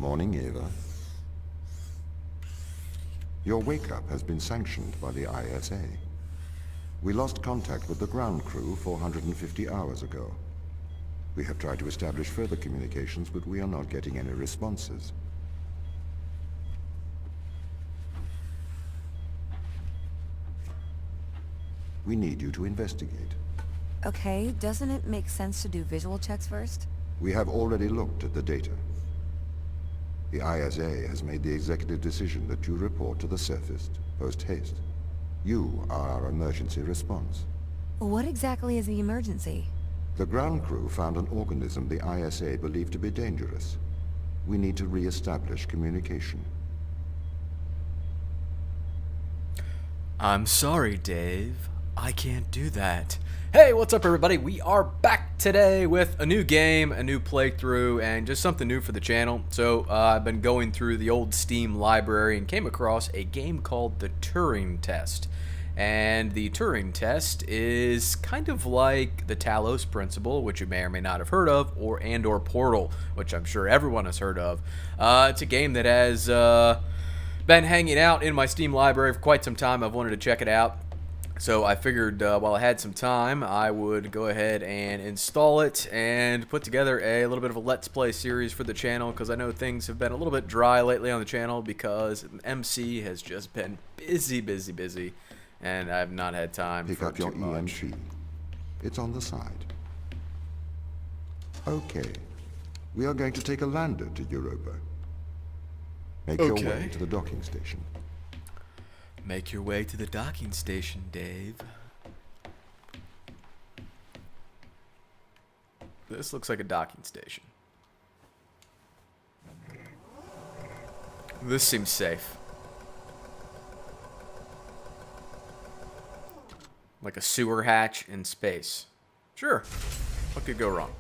Morning, Eva. Your wake-up has been sanctioned by the ISA. We lost contact with the ground crew 450 hours ago. We have tried to establish further communications, but we are not getting any responses. We need you to investigate. Okay, doesn't it make sense to do visual checks first? We have already looked at the data. The ISA has made the executive decision that you report to the surface, post-haste. You are our emergency response. What exactly is the emergency? The ground crew found an organism the ISA believed to be dangerous. We need to re-establish communication. I'm sorry, Dave. I can't do that. Hey, what's up, everybody? We are back today with a new game, a new playthrough, and just something new for the channel. So, I've been going through the old Steam library and came across a game called the Turing Test. And the Turing Test is kind of like the Talos Principle, which you may or may not have heard of, or Portal, which I'm sure everyone has heard of. It's a game that has been hanging out in my Steam library for quite some time. I've wanted to check it out. So I figured while I had some time, I would go ahead and install it and put together a little bit of a Let's Play series for the channel, because I know things have been a little bit dry lately on the channel because MC has just been busy, and I've not had time Pick for up your too much. EMP. It's on the side. Okay. We are going to take a lander to Europa. Make your way to the docking station. Make your way to the docking station, Dave. This looks like a docking station. This seems safe. Like a sewer hatch in space. Sure. What could go wrong?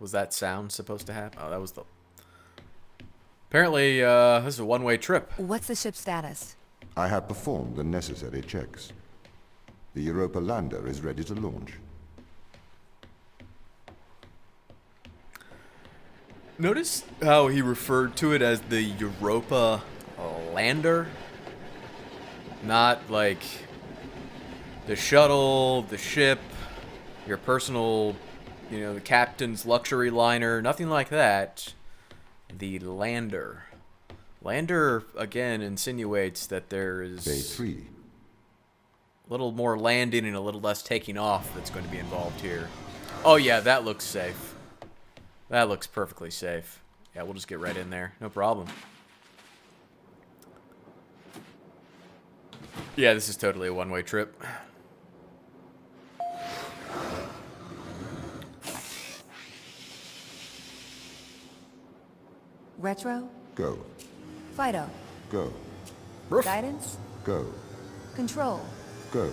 Was that sound supposed to happen? Oh, that was the... Apparently, this is a one-way trip. What's the ship's status? I have performed the necessary checks. The Europa lander is ready to launch. Notice how he referred to it as the Europa lander? Not like the shuttle, the ship, your personal... You know, the captain's luxury liner, nothing like that. The lander. Lander, again, insinuates that there is Day 3. a little more landing and a little less taking off that's going to be involved here. Oh, yeah, that looks safe. That looks perfectly safe. Yeah, we'll just get right in there. No problem. Yeah, this is totally a one-way trip. Retro? Go. Fido? Go. Roof. Guidance? Go. Control? Go.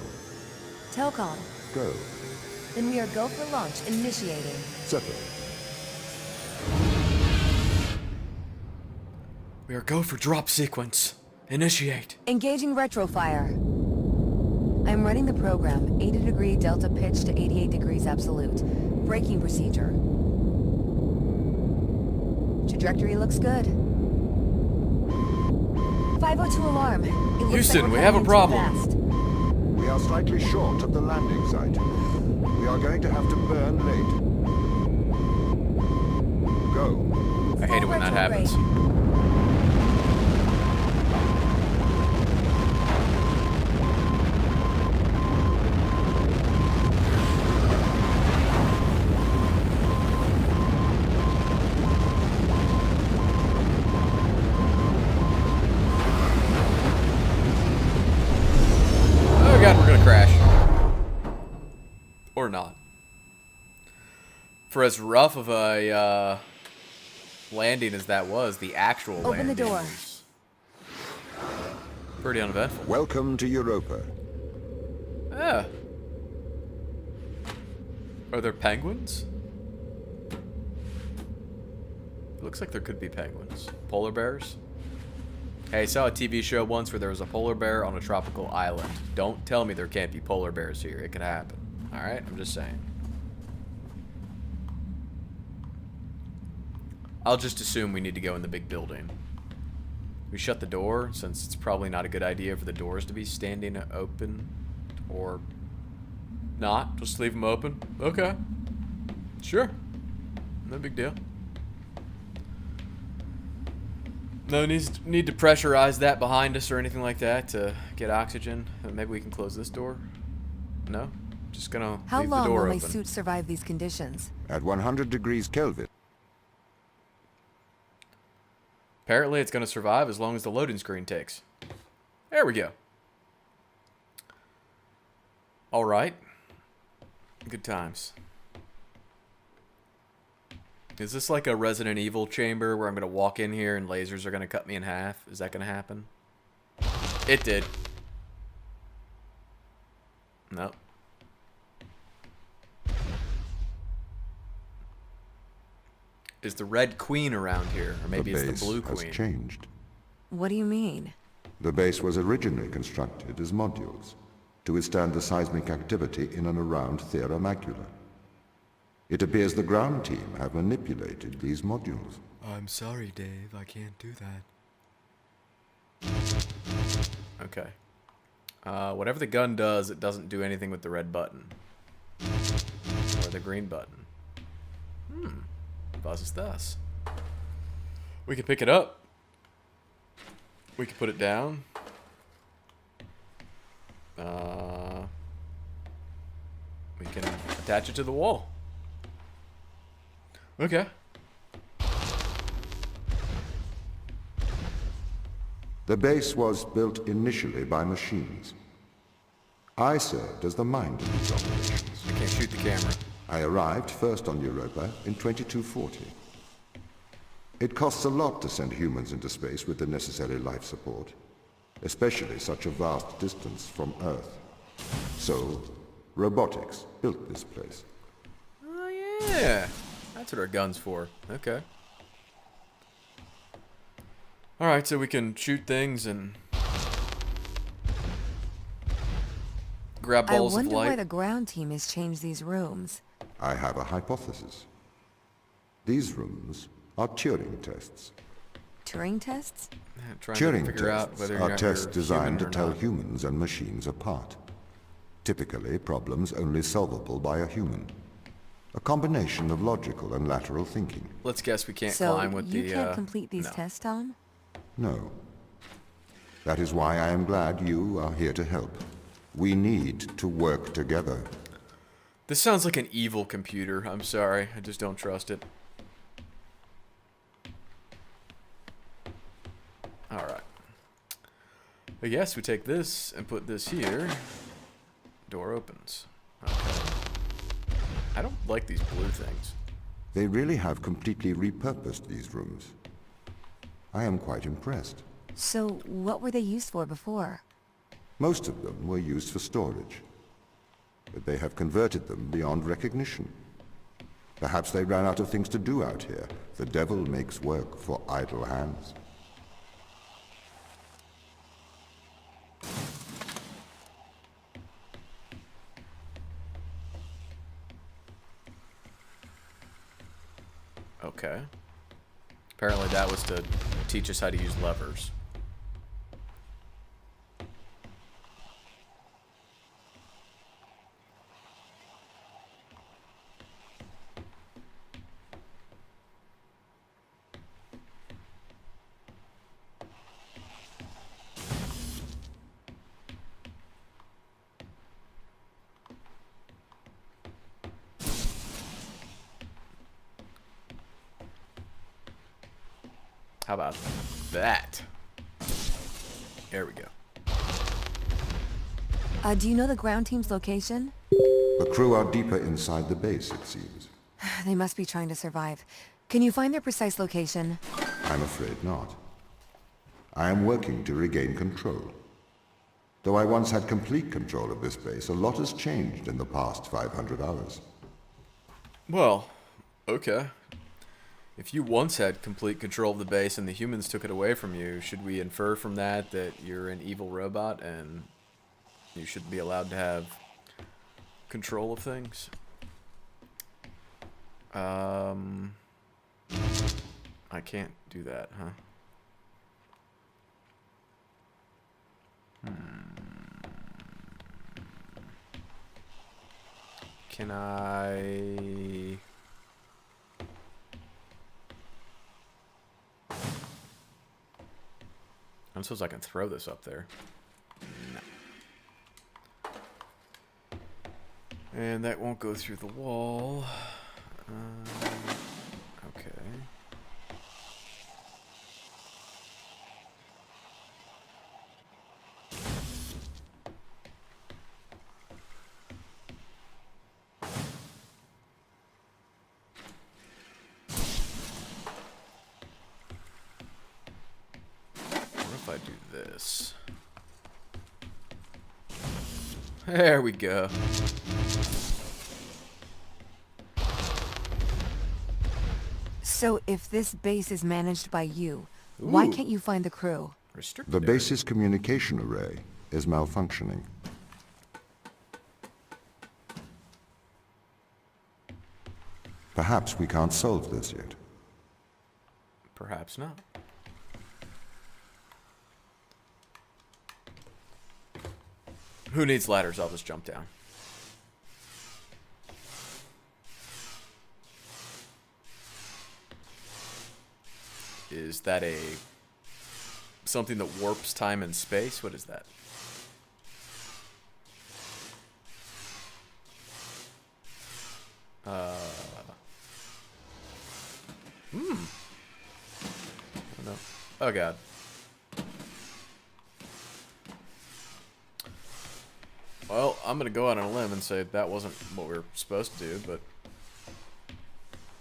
Telcom? Go. Then we are go for launch, initiating. Settle. We are go for drop sequence. Initiate. Engaging retrofire. I'm running the program. 80-degree delta pitch to 88 degrees absolute. Braking procedure. Trajectory looks good. 502 alarm. It looks Houston, like we're we have a coming in too problem. fast. We are slightly short of the landing site. We are going to have to burn late. Go. I hate it when that happens. Oh god, we're gonna crash. Or not. For as rough of a landing as that was, the actual landing Open the door. was pretty uneventful. Welcome to Europa. Yeah. Are there penguins? It looks like there could be penguins. Polar bears? Hey, I saw a TV show once where there was a polar bear on a tropical island. Don't tell me there can't be polar bears here. It could happen. Alright? I'm just saying. I'll just assume we need to go in the big building. We shut the door, since it's probably not a good idea for the doors to be standing open. Or not. Just leave them open. Okay. Sure. No big deal. No need to pressurize that behind us or anything like that to get oxygen. Maybe we can close this door. No? Just gonna How leave the long door will my open. suit survive these conditions? At 100 degrees Kelvin. Apparently it's gonna survive as long as the loading screen takes. There we go. Alright. Good times. Is this like a Resident Evil chamber where I'm gonna walk in here and lasers are gonna cut me in half? Is that gonna happen? It did. Nope. Is the Red Queen around here? Or maybe it's the Blue Queen. Has changed. What do you mean? The base was originally constructed as modules to withstand the seismic activity in and around Thera Macula. It appears the ground team have manipulated these modules. I'm sorry, Dave. I can't do that. Okay. Whatever the gun does, it doesn't do anything with the red button. Or the green button. Buzzes thus. We can pick it up. We can put it down. We can attach it to the wall. Okay. The base was built initially by machines. I served as the mind of these operations. I can't shoot the camera. I arrived first on Europa in 2240. It costs a lot to send humans into space with the necessary life support, especially such a vast distance from Earth. So, robotics built this place. Oh, yeah. That's what our gun's for. Okay. Alright, so we can shoot things and grab balls of I wonder light. why the ground team has changed these rooms. I have a hypothesis. These rooms are Turing tests. Turing tests? Trying Turing to figure out tests whether or are not tests you're designed to human or tell not. humans and machines apart. Typically, problems only solvable by a human. A combination of logical and lateral thinking. Let's guess we can't So climb with you the. can't complete these no. tests, Tom? No. That is why I am glad you are here to help. We need to work together. This sounds like an evil computer. I'm sorry. I just don't trust it. Alright. I guess we take this and put this here. Door opens. Okay. I don't like these blue things. They really have completely repurposed these rooms. I am quite impressed. So what were they used for before? Most of them were used for storage, but they have converted them beyond recognition. Perhaps they ran out of things to do out here. The devil makes work for idle hands. Okay. Apparently that was to teach us how to use levers. How about that? There we go. Do you know the ground team's location? The crew are deeper inside the base, it seems. They must be trying to survive. Can you find their precise location? I'm afraid not. I am working to regain control. Though I once had complete control of this base, a lot has changed in the past 500 hours. Well, okay. If you once had complete control of the base and the humans took it away from you, should we infer from that that you're an evil robot and you should be allowed to have control of things? I can't do that, huh? Can I... I suppose I can throw this up there. No. And that won't go through the wall. Okay. If I do this. There we go. So if this base is managed by you, why Ooh. can't you find the crew? Restricted The area. base's communication array is malfunctioning. Perhaps we can't solve this yet. Perhaps not. Who needs ladders? I'll just jump down. Is that a something that warps time and space? What is that? Oh, no. Oh god. Well, I'm gonna go out on a limb and say that wasn't what we were supposed to do, but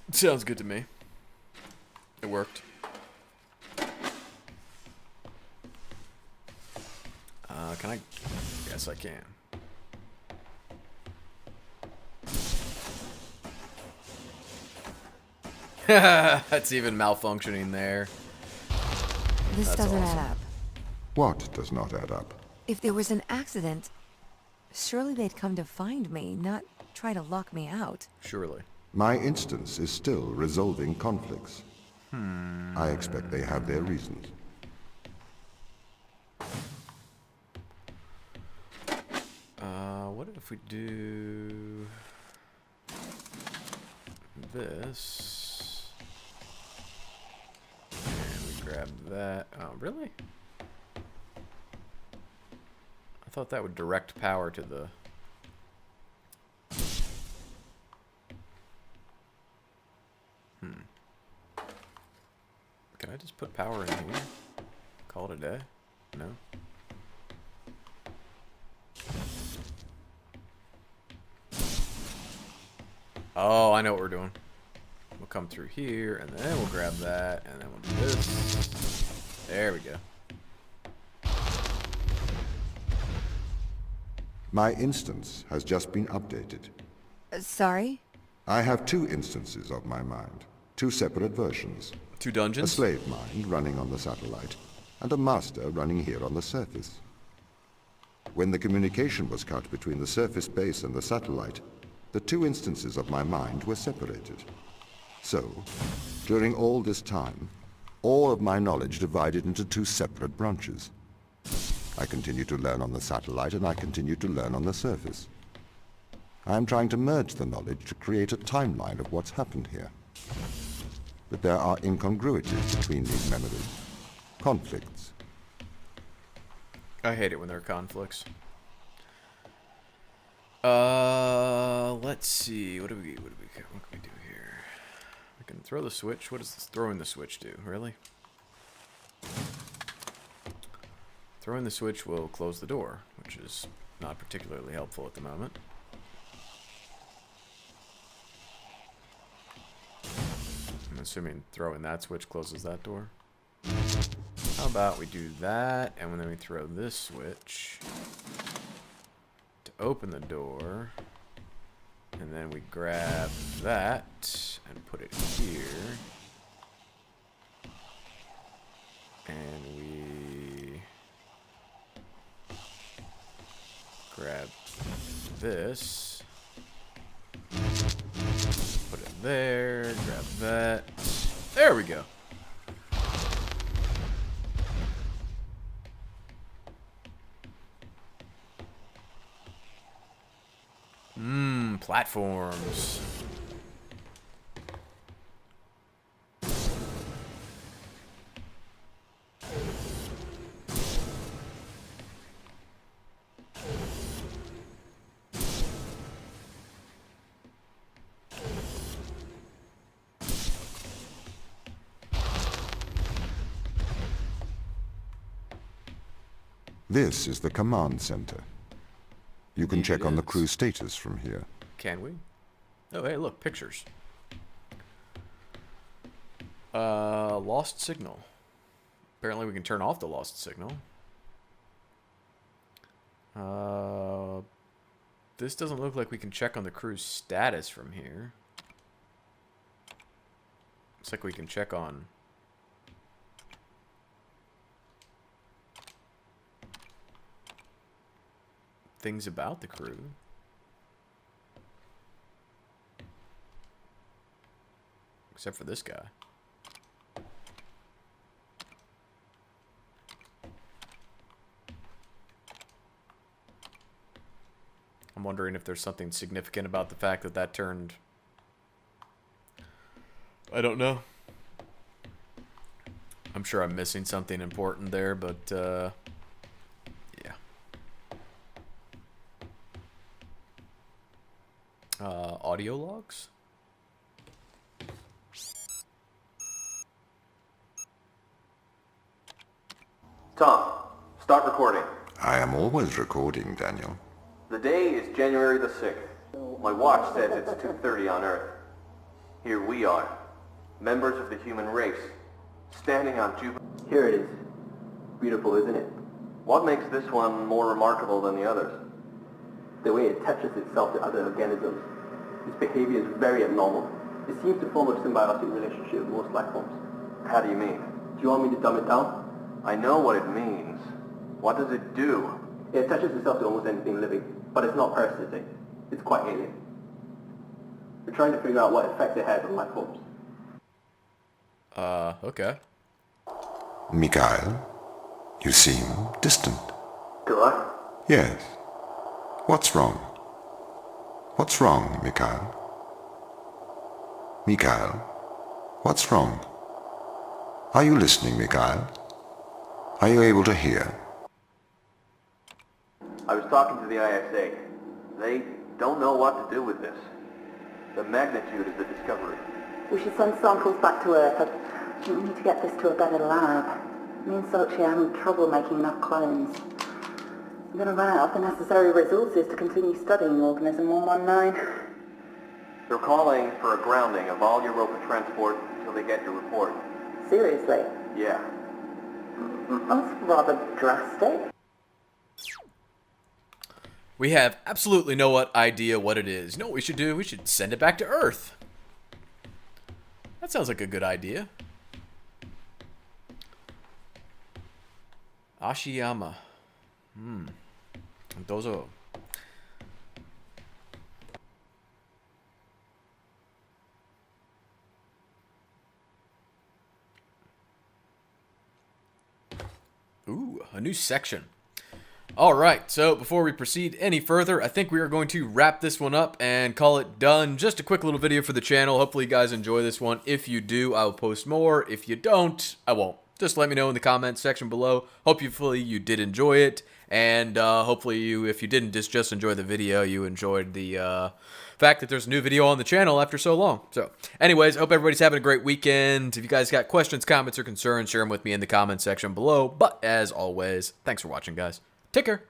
it sounds good to me. It worked. Can I? Yes, I can. That's even malfunctioning there. This That's doesn't awesome. add up. What does not add up? If there was an accident, surely they'd come to find me, not try to lock me out. Surely. My instance is still resolving conflicts. I expect they have their reasons. What if we do this? And we grab that. Oh, really? I thought that would direct power to the... Can I just put power in here? Call it a day? No? Oh, I know what we're doing. We'll come through here, and then we'll grab that, and then we'll do this. There we go. My instance has just been updated. Sorry? I have two instances of my mind, two separate versions. 2 A dungeons? slave mind running on the satellite, and a master running here on the surface. When the communication was cut between the surface base and the satellite, the two instances of my mind were separated. So, during all this time, all of my knowledge divided into two separate branches. I continue to learn on the satellite, and I continue to learn on the surface. I am trying to merge the knowledge to create a timeline of what's happened here. But there are incongruities between these memories. Conflicts. I hate it when there are conflicts. Let's see. What can we do here? We can throw the switch. What does this throwing the switch do? Really? Throwing the switch will close the door, which is not particularly helpful at the moment. I'm assuming throwing that switch closes that door. How about we do that, and then we throw this switch to open the door, and then we grab that and put it here, Grab this. Put it there. Grab that. There we go. Platforms. This is the command center. You can check on the crew status from here. Can we? Oh, hey, look, pictures. Lost signal. Apparently we can turn off the lost signal. This doesn't look like we can check on the crew's status from here. Looks like we can check on... things about the crew. Except for this guy. I'm wondering if there's something significant about the fact that that turned... I don't know. I'm sure I'm missing something important there, but, yeah. Audio logs? Tom, start recording. I am always recording, Daniel. The day is January the 6th. My watch says it's 2:30 on Earth. Here we are, members of the human race, standing on Jupiter. Here it is. Beautiful, isn't it? What makes this one more remarkable than the others? The way it attaches itself to other organisms. Its behavior is very abnormal. It seems to form a symbiotic relationship with most life forms. How do you mean? Do you want me to dumb it down? I know what it means. What does it do? It attaches itself to almost anything living, but it's not parasitic. It's quite alien. We're trying to figure out what effect it has on life forms. Okay. Mikhail, you seem distant. Do I? Yes. What's wrong? What's wrong, Mikhail? Mikhail, what's wrong? Are you listening, Mikhail? Are you able to hear? I was talking to the ISA. They don't know what to do with this. The magnitude of the discovery. We should send samples back to Earth. I think we need to get this to a better lab. Me and Sochi are having trouble making enough clones. I'm going to run out of the necessary resources to continue studying Organism 119. They're calling for a grounding of all Europa transport until they get your report. Seriously? Yeah. That's rather drastic. We have absolutely no idea what it is. You know what we should do? We should send it back to Earth. That sounds like a good idea. Ashiyama. Those are... Ooh, a new section. Alright, so before we proceed any further, I think we are going to wrap this one up and call it done. Just a quick little video for the channel. Hopefully you guys enjoy this one. If you do, I will post more. If you don't, I won't. Just let me know in the comments section below. Hopefully you did enjoy it. And hopefully you, if you didn't just enjoy the video, you enjoyed the fact that there's a new video on the channel after so long. So anyways, I hope everybody's having a great weekend. If you guys got questions, comments, or concerns, share them with me in the comments section below. But as always, thanks for watching, guys. Take care.